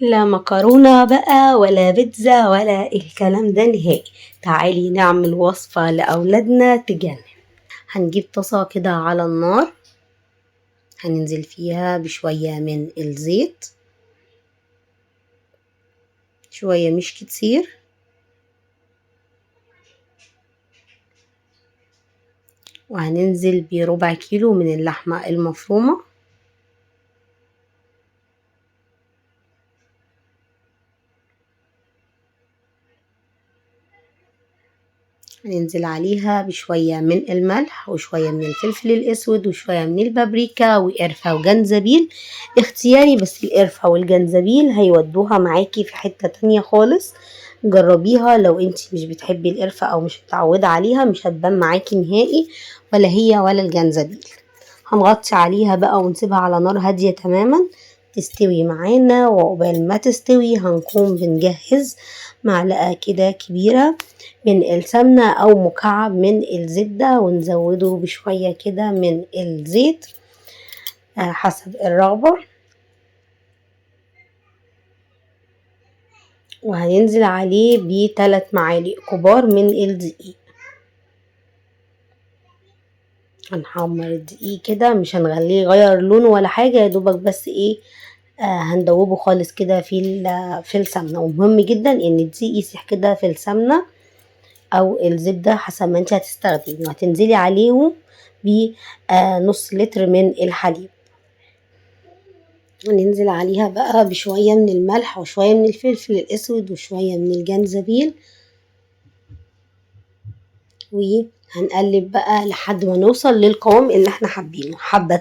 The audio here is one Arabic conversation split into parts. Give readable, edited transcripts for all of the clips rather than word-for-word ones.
لا مكرونة بقى ولا بيتزا ولا الكلام ده نهائي. تعالي نعمل وصفة لأولادنا تجنن. هنجيب طاسة كده على النار، هننزل فيها بشوية من الزيت، شوية مش كتير، وهننزل بربع كيلو من اللحمة المفرومة، هننزل عليها بشوية من الملح وشوية من الفلفل الأسود وشوية من البابريكا وقرفة وجنزبيل اختياري، بس القرفة والجنزبيل هيودوها معاكي في حتة تانية خالص. جربيها لو انتي مش بتحبي القرفة او مش متعودة عليها، مش هتبان معاكي نهائي، ولا هي ولا الجنزبيل. هنغطي عليها بقى ونسيبها على نار هادية تماما تستوي معانا، وعقبال ما تستوي هنكون بنجهز معلقة كده كبيرة من السمنة أو مكعب من الزبدة، ونزوده بشوية كده من الزيت حسب الرغبة، وهننزل عليه ب3 معالق كبار من الدقيق. هنحمر الدقيق كده، مش هنخليه يغير لونه ولا حاجة، يا دوبك بس ايه هندوبه خالص كده في السمنة. ومهم جدا ان الدقيق يسيح كده في السمنة او الزبدة حسب ما انت هتستخدمي، وهتنزلي عليهم بنص لتر من الحليب. ننزل عليها بقى بشوية من الملح وشوية من الفلفل الأسود وشوية من الجنزبيل، وهنقلب بقى لحد ما نوصل للقوام اللي احنا حابينه. حابة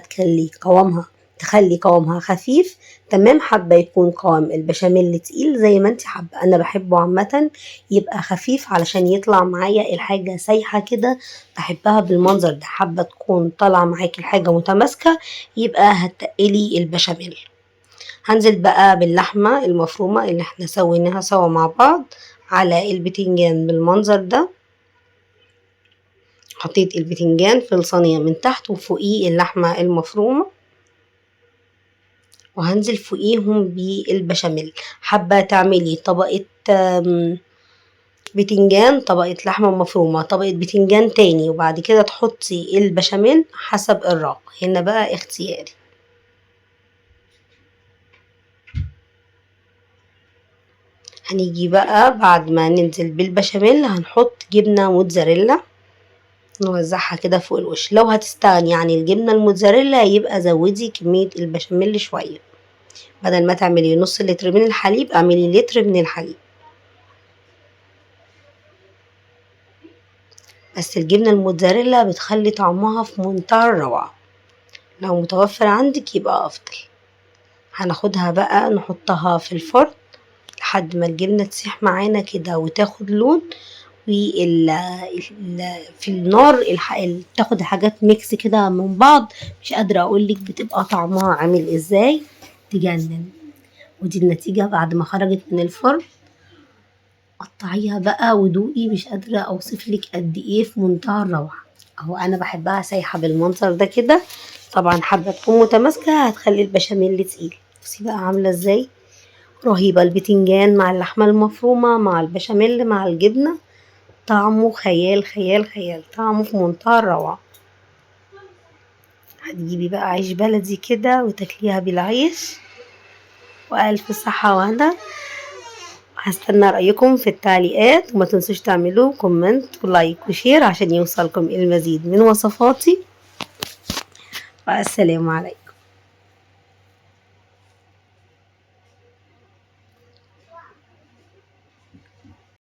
تخلي قوامها خفيف تمام، حابة يكون قوام البشاميل تقيل زي ما انت حابة. انا بحبه عامة يبقى خفيف علشان يطلع معايا الحاجة سايحة كده، بحبها بالمنظر ده. حابة تكون طالعة معاكي الحاجة متماسكة، يبقى هتقلي البشاميل. هنزل بقى باللحمة المفرومة اللي احنا سويناها سوا مع بعض على البتنجان بالمنظر ده. حطيت البتنجان في الصينية من تحت وفوقيه اللحمة المفرومة، وهنزل فوقيهم بالبشاميل. حابة تعملي طبقة بتنجان، طبقة لحمة مفرومة، طبقة بتنجان تاني، وبعد كده تحطي البشاميل حسب الرغبة، هنا بقى اختياري. هنيجي بقى بعد ما ننزل بالبشاميل هنحط جبنة موتزاريلا، نوزعها كده فوق الوش. لو هتستغني عن الجبنة الموتزاريلا يبقى زودي كمية البشاميل شوية، بدل ما تعملي نص لتر من الحليب اعملي لتر من الحليب. بس الجبنة الموتزاريلا بتخلي طعمها في منتهى الروعة، لو متوفر عندك يبقى افضل. هناخدها بقى نحطها في الفرن لحد ما الجبنة تسيح معانا كده وتاخد لون، في النار تاخد حاجات ميكس كده من بعض، مش قادرة اقولك بتبقى طعمها عامل ازاي، تجنن. ودي النتيجة بعد ما خرجت من الفرن. قطعيها بقى ودوقي، مش قادرة اوصفلك قد ايه في منتهى الروعة. اهو انا بحبها سايحة بالمنظر ده كده. طبعا حابة تكون متماسكة هتخلي البشاميل تقيل. بصي بقى عاملة ازاي، رهيبة. البتنجان مع اللحمة المفرومة مع البشاميل مع الجبنة، طعمه خيال خيال خيال، طعمه في منتهى الروعة. هتجيبي بقى عيش بلدي كده وتاكليها بالعيش، وألف صحة وهنا. هستنى رأيكم في التعليقات، وما تنسوش تعملوا كومنت ولايك وشير عشان يوصلكم المزيد من وصفاتي. والسلام عليكم.